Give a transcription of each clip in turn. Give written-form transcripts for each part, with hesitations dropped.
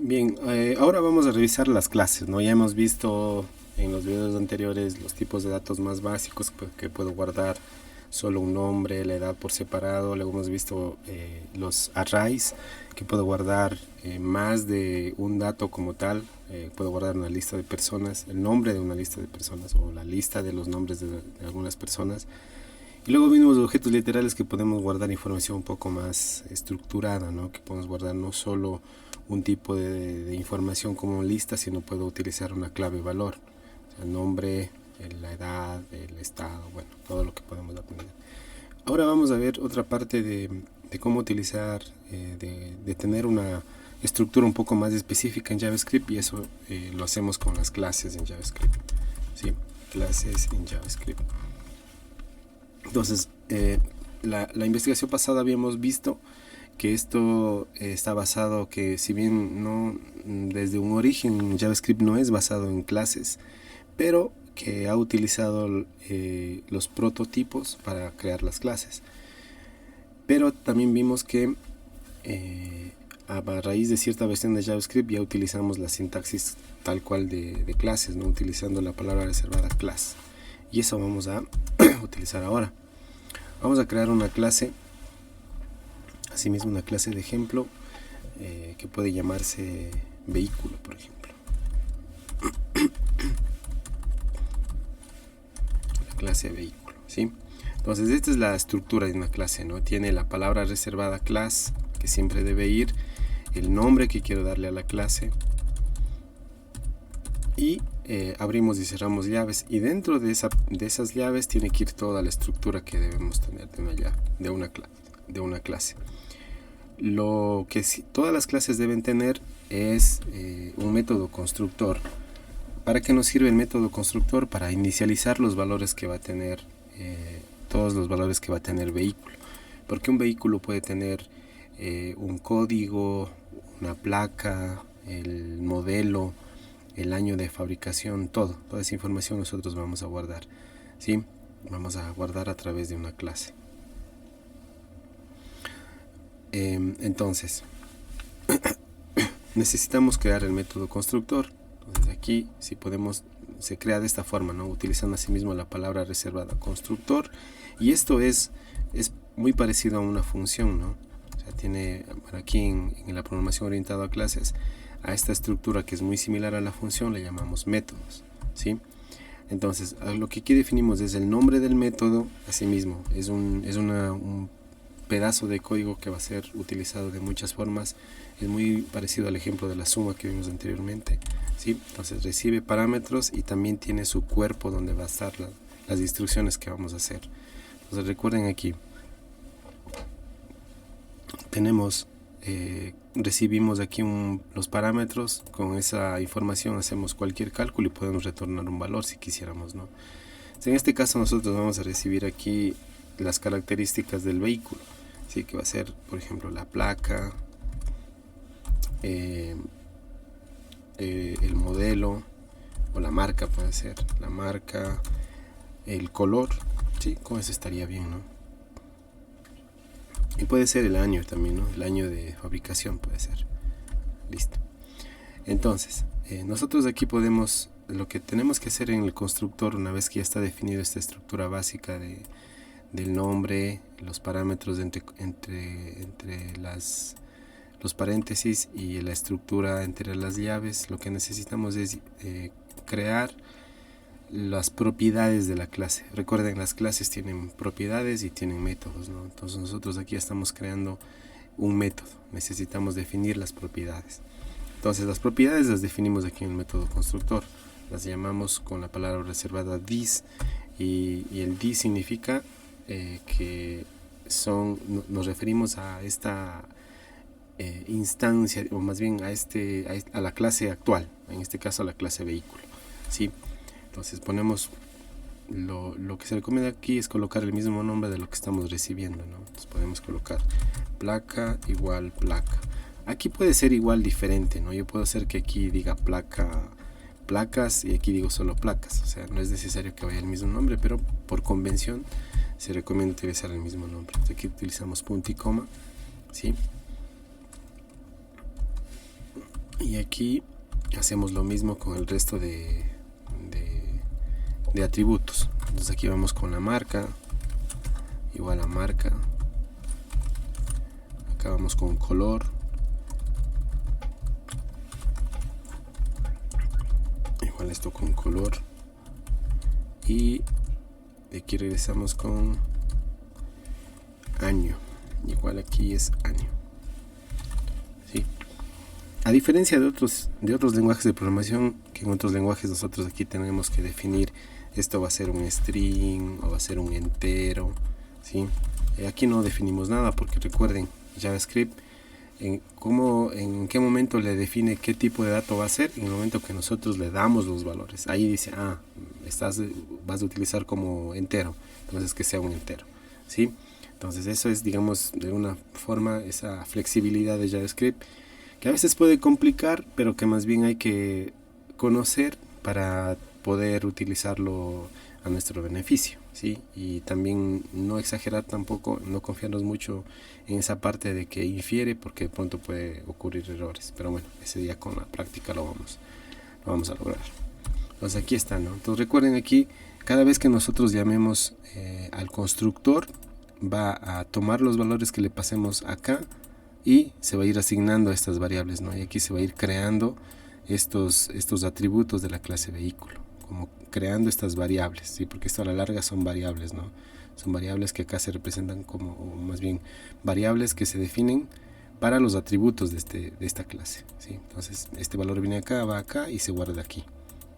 Bien, ahora vamos a revisar las clases, ¿no? Ya hemos visto en los videos anteriores los tipos de datos más básicos que puedo guardar, solo un nombre, la edad por separado. Luego hemos visto los arrays, que puedo guardar más de un dato como tal. Puedo guardar una lista de personas, el nombre de una lista de personas o la lista de los nombres de algunas personas. Y luego vimos objetos literales, que podemos guardar información un poco más estructurada, ¿no? Que podemos guardar no solo un tipo de información como lista, sino puedo utilizar una clave valor, o sea, el nombre, la edad, el estado, bueno, todo lo que podemos aprender. Ahora vamos a ver otra parte de cómo utilizar, de tener una estructura un poco más específica en JavaScript, y eso lo hacemos con las clases en JavaScript, ¿sí? Clases en JavaScript. Entonces, la investigación pasada habíamos visto que esto está basado, que si bien no desde un origen JavaScript no es basado en clases, pero que ha utilizado los prototipos para crear las clases. Pero también vimos que a raíz de cierta versión de JavaScript ya utilizamos la sintaxis tal cual de clases, ¿no? Utilizando la palabra reservada class. Y eso vamos a utilizar ahora. Vamos a crear una clase, asimismo una clase de ejemplo, que puede llamarse vehículo, por ejemplo. La clase vehículo, ¿sí? Entonces esta es la estructura de una clase, ¿no? Tiene la palabra reservada class, que siempre debe ir, el nombre que quiero darle a la clase, y abrimos y cerramos llaves, y dentro de esas llaves tiene que ir toda la estructura que debemos tener de una clase. Lo que todas las clases deben tener es un método constructor. ¿Para qué nos sirve el método constructor? Para inicializar los valores que va a tener, todos los valores que va a tener vehículo, porque un vehículo puede tener un código, una placa, el modelo, el año de fabricación, toda esa información nosotros vamos a guardar, ¿sí? Vamos a guardar a través de una clase. Entonces necesitamos crear el método constructor. Entonces aquí, si podemos, se crea de esta forma, ¿no? Utilizando asimismo la palabra reservada constructor, y esto es muy parecido a una función, ¿no? O sea, tiene aquí en la programación orientada a clases, a esta estructura que es muy similar a la función le llamamos métodos, ¿sí? Entonces lo que aquí definimos es el nombre del método. Asimismo es un pedazo de código que va a ser utilizado de muchas formas. Es muy parecido al ejemplo de la suma que vimos anteriormente, ¿sí? Entonces recibe parámetros y también tiene su cuerpo donde va a estar las instrucciones que vamos a hacer. Entonces recuerden, aquí tenemos, recibimos aquí los parámetros. Con esa información hacemos cualquier cálculo y podemos retornar un valor si quisiéramos, ¿no? En este caso nosotros vamos a recibir aquí las características del vehículo, ¿sí? Que va a ser, por ejemplo, la placa, el modelo, o la marca, puede ser la marca, el color, ¿sí? Con eso estaría bien, ¿no? Y puede ser el año también, ¿no? El año de fabricación puede ser. Listo. Entonces, nosotros aquí podemos, lo que tenemos que hacer en el constructor, una vez que ya está definido esta estructura básica del nombre, los parámetros entre los paréntesis y la estructura entre las llaves, lo que necesitamos es crear las propiedades de la clase. Recuerden, las clases tienen propiedades y tienen métodos, ¿no? Entonces nosotros aquí estamos creando un método, necesitamos definir las propiedades. Entonces las propiedades las definimos aquí en el método constructor, las llamamos con la palabra reservada this, y el this significa que nos referimos a esta instancia, o más bien a la clase actual, en este caso a la clase vehículo, ¿sí? Entonces ponemos, lo que se recomienda aquí es colocar el mismo nombre de lo que estamos recibiendo, ¿no? Entonces podemos colocar placa igual placa. Aquí puede ser igual diferente, ¿no? Yo puedo hacer que aquí diga placas, y aquí digo solo placas. O sea, no es necesario que vaya el mismo nombre, pero por convención se recomienda utilizar el mismo nombre. Entonces aquí utilizamos punto y coma, ¿sí? Y aquí hacemos lo mismo con el resto de atributos. Entonces aquí vamos con la marca, igual a marca. Acá vamos con color, igual esto con color, y aquí regresamos con año, igual aquí es año. ¿Sí? A diferencia de otros lenguajes de programación, que en otros lenguajes nosotros aquí tenemos que definir esto va a ser un string o va a ser un entero, ¿sí? Aquí no definimos nada, porque recuerden, JavaScript en qué momento le define qué tipo de dato va a ser. En el momento que nosotros le damos los valores, ahí dice, vas a utilizar como entero, entonces que sea un entero, ¿sí? Entonces eso es, digamos, de una forma esa flexibilidad de JavaScript, que a veces puede complicar, pero que más bien hay que conocer para poder utilizarlo a nuestro beneficio, ¿sí? Y también no exagerar tampoco, no confiarnos mucho en esa parte de que infiere, porque de pronto puede ocurrir errores, pero bueno, ese día con la práctica lo vamos a lograr. Entonces aquí está, ¿no? Entonces recuerden, aquí cada vez que nosotros llamemos al constructor, va a tomar los valores que le pasemos acá y se va a ir asignando a estas variables, ¿no? Y aquí se va a ir creando estos atributos de la clase vehículo, como creando estas variables, ¿sí? Porque esto a la larga son variables, ¿no? Son variables que acá se representan como, o más bien, variables que se definen para los atributos de esta clase, ¿sí? Entonces, este valor viene acá, va acá y se guarda aquí,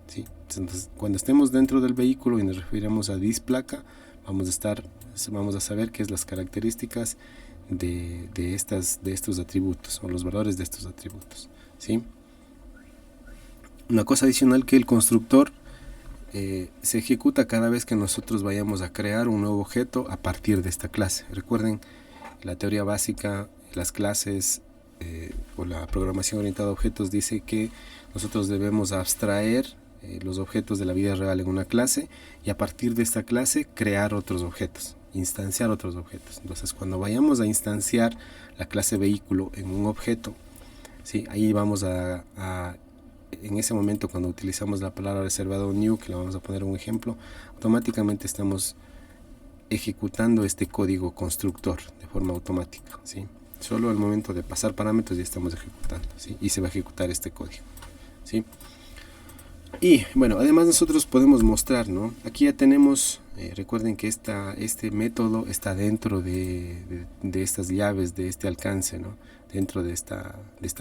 ¿sí? Entonces, cuando estemos dentro del vehículo y nos referimos a displaca, vamos a saber qué es las características de estos atributos, o los valores de estos atributos, ¿sí? Una cosa adicional, que el constructor se ejecuta cada vez que nosotros vayamos a crear un nuevo objeto a partir de esta clase. Recuerden, la teoría básica, las clases o la programación orientada a objetos dice que nosotros debemos abstraer los objetos de la vida real en una clase, y a partir de esta clase crear otros objetos, instanciar otros objetos. Entonces, cuando vayamos a instanciar la clase vehículo en un objeto, ¿sí? Ahí vamos en ese momento, cuando utilizamos la palabra reservado new, que le vamos a poner un ejemplo, automáticamente estamos ejecutando este código constructor de forma automática, ¿sí? Solo al momento de pasar parámetros ya estamos ejecutando, ¿sí? Y se va a ejecutar este código, ¿sí? Y bueno, además nosotros podemos mostrar, ¿no? Aquí ya tenemos, recuerden que este método está dentro de estas llaves, de este alcance, ¿no? Dentro de esta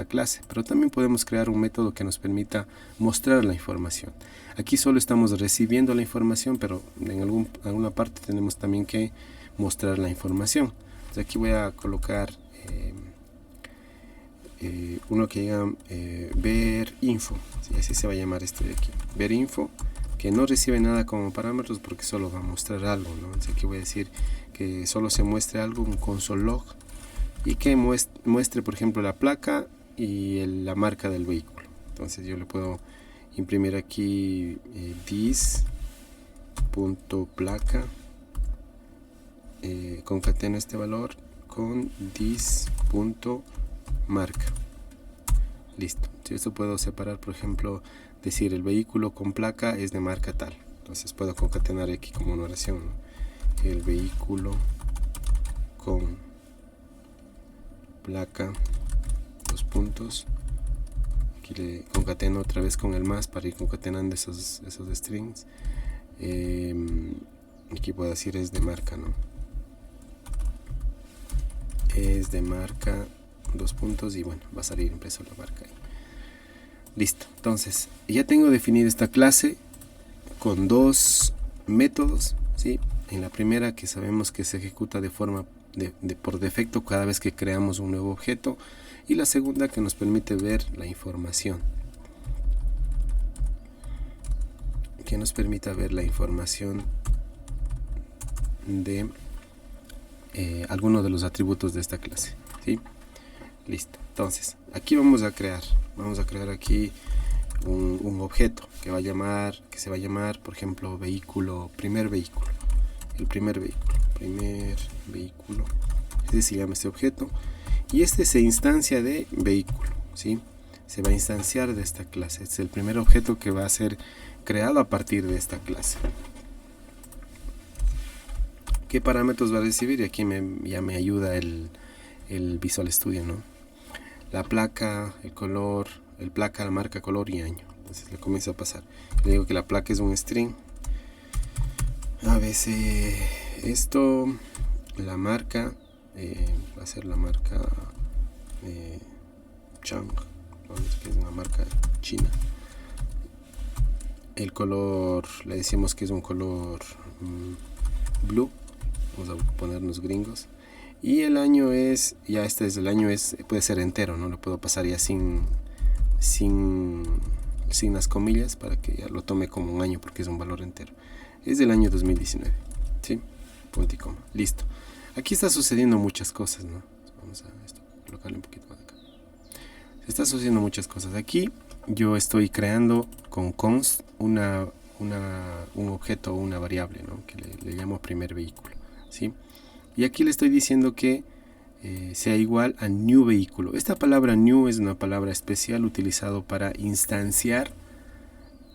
clase, pero también podemos crear un método que nos permita mostrar la información. Aquí solo estamos recibiendo la información, pero en alguna parte tenemos también que mostrar la información. Entonces aquí voy a colocar uno que diga ver info, ¿sí? Así se va a llamar este de aquí, ver info, que no recibe nada como parámetros porque solo va a mostrar algo, ¿no? Entonces aquí voy a decir que solo se muestre algo, un console log, y que muestre, por ejemplo, la placa y la marca del vehículo. Entonces yo le puedo imprimir aquí dis.placa, concateno este valor con dis.marca. Listo. Si esto puedo separar, por ejemplo, decir el vehículo con placa es de marca tal. Entonces puedo concatenar aquí como una oración, ¿no? El vehículo con placa, dos puntos. Aquí le concateno otra vez con el más para ir concatenando esos strings. Aquí puedo decir es de marca, ¿no? Es de marca, dos puntos, y bueno, va a salir impreso la marca ahí. Listo. Entonces ya tengo definida esta clase con dos métodos, ¿sí? En la primera, que sabemos que se ejecuta de forma por defecto cada vez que creamos un nuevo objeto, y la segunda, que nos permite ver la información, que nos permita ver la información de alguno de los atributos de esta clase, ¿sí? Listo. Entonces aquí vamos a crear aquí un objeto que se va a llamar, por ejemplo, primer vehículo. Este se llama este objeto, y este se instancia de vehículo, ¿sí? se va a instanciar de esta clase. Es el primer objeto que va a ser creado a partir de esta clase. ¿Qué parámetros va a recibir? Y aquí ya me ayuda el Visual Studio, ¿no? La placa, el color, la marca, color y año. Entonces le comienzo a pasar. Le digo que la placa es un string. A veces esto, la marca, va a ser la marca Chang, que es una marca china. El color, le decimos que es un color blue. Vamos a ponernos gringos. Y el año es, ya este es el año, puede ser entero, no lo puedo pasar ya sin las comillas para que ya lo tome como un año porque es un valor entero. Es del año 2019, ¿sí? Punto y coma, listo. Aquí está sucediendo muchas cosas, ¿no? Vamos a colocarle un poquito más acá. Se está sucediendo muchas cosas. Aquí yo estoy creando con const un objeto o una variable, ¿no? Que le llamo primer vehículo, ¿sí? Y aquí le estoy diciendo que sea igual a new vehículo. Esta palabra new es una palabra especial utilizado para instanciar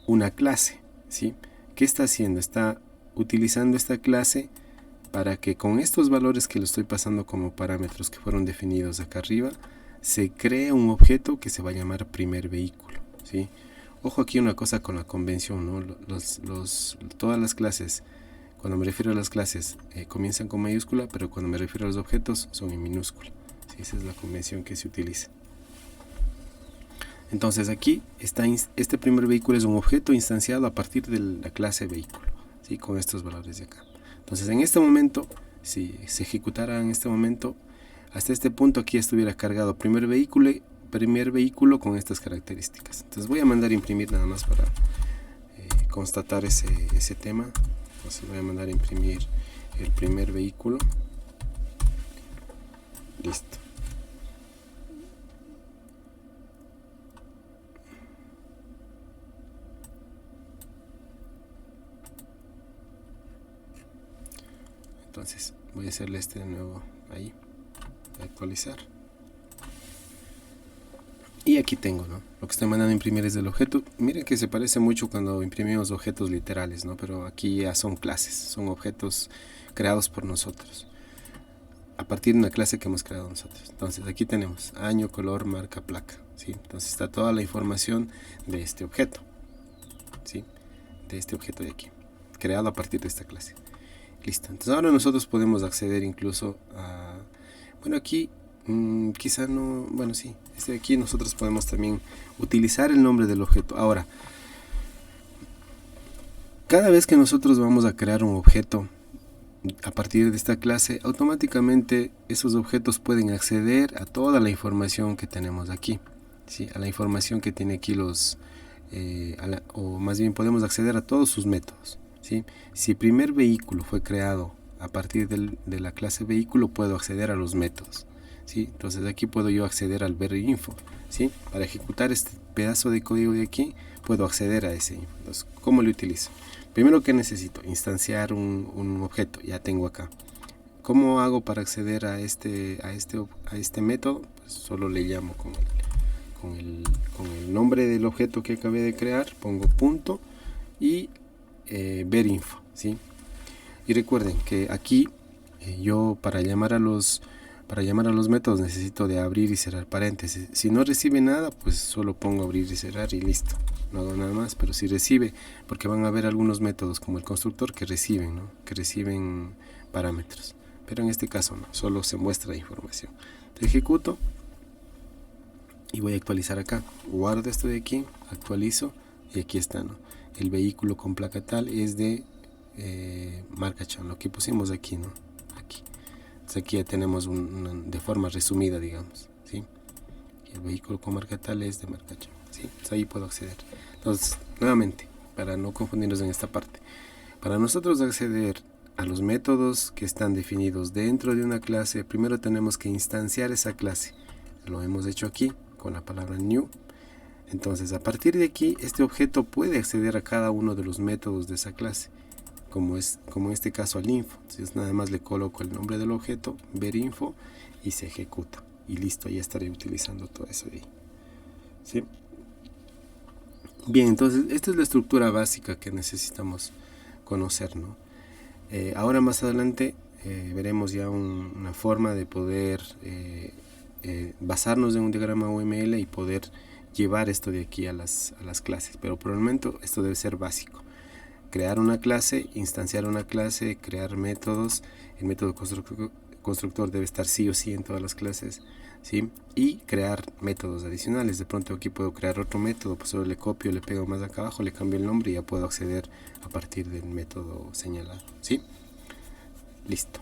una clase, ¿sí? ¿Qué está haciendo? Está utilizando esta clase para que con estos valores que le estoy pasando como parámetros que fueron definidos acá arriba, se cree un objeto que se va a llamar primer vehículo, ¿sí? Ojo aquí una cosa con la convención, ¿no? Todas las clases, cuando me refiero a las clases, comienzan con mayúscula, pero cuando me refiero a los objetos son en minúscula, ¿sí? Esa es la convención que se utiliza. Entonces aquí este primer vehículo es un objeto instanciado a partir de la clase vehículo, ¿sí? Con estos valores de acá. Entonces en este momento, si se ejecutara en este momento, hasta este punto aquí estuviera cargado primer vehículo con estas características. Entonces voy a mandar a imprimir nada más para constatar ese tema. Entonces voy a mandar a imprimir el primer vehículo. Listo. Entonces voy a hacerle de nuevo ahí, actualizar. Y aquí tengo, ¿no? Lo que estoy mandando a imprimir es del objeto. Miren que se parece mucho cuando imprimimos objetos literales, ¿no? Pero aquí ya son clases, son objetos creados por nosotros, a partir de una clase que hemos creado nosotros. Entonces aquí tenemos año, color, marca, placa, ¿sí? Entonces está toda la información de este objeto, ¿sí? De este objeto de aquí, creado a partir de esta clase. Listo. Entonces ahora nosotros podemos acceder incluso a... Bueno, aquí quizá no... Bueno, sí. Aquí nosotros podemos también utilizar el nombre del objeto. Ahora, cada vez que nosotros vamos a crear un objeto a partir de esta clase, automáticamente esos objetos pueden acceder a toda la información que tenemos aquí, ¿sí? A la información que tiene aquí o más bien podemos acceder a todos sus métodos, ¿sí? Si el primer vehículo fue creado a partir de la clase vehículo, puedo acceder a los métodos, ¿sí? Entonces aquí puedo yo acceder al ver.info, ¿sí? Para ejecutar este pedazo de código de aquí, puedo acceder a ese info. Entonces, ¿cómo lo utilizo? Primero, que necesito instanciar un objeto, ya tengo acá. ¿Cómo hago para acceder a este método? Pues solo le llamo con el nombre del objeto que acabé de crear, pongo punto y ver.info, ¿sí? Y recuerden que aquí yo para llamar a los métodos necesito de abrir y cerrar paréntesis. Si no recibe nada, pues solo pongo abrir y cerrar y listo. No hago nada más, pero si recibe, porque van a haber algunos métodos como el constructor que reciben, ¿no? Que reciben parámetros. Pero en este caso no, solo se muestra información. Entonces ejecuto y voy a actualizar acá. Guardo esto de aquí, actualizo y aquí está, ¿no? El vehículo con placa tal es de marca Chang, lo que pusimos aquí, ¿no? Aquí. Entonces aquí ya tenemos de forma resumida, digamos, ¿sí? Y el vehículo con marca tal es de marca Chang, ¿sí? Entonces ahí puedo acceder. Entonces, nuevamente, para no confundirnos en esta parte, para nosotros acceder a los métodos que están definidos dentro de una clase, primero tenemos que instanciar esa clase. Lo hemos hecho aquí con la palabra new. Entonces, a partir de aquí, este objeto puede acceder a cada uno de los métodos de esa clase, como en este caso al info. Entonces nada más le coloco el nombre del objeto, ver info, y se ejecuta y listo, ya estaré utilizando todo eso ahí. ¿sí? Bien, entonces esta es la estructura básica que necesitamos conocer, ¿no? Ahora más adelante veremos ya una forma de poder basarnos en un diagrama UML y poder llevar esto de aquí a las clases, pero por el momento esto debe ser básico. Crear una clase, instanciar una clase, crear métodos. El método constructor debe estar sí o sí en todas las clases, ¿sí? Y crear métodos adicionales. De pronto aquí puedo crear otro método, pues solo le copio, le pego más acá abajo, le cambio el nombre y ya puedo acceder a partir del método señalado, ¿sí? Listo.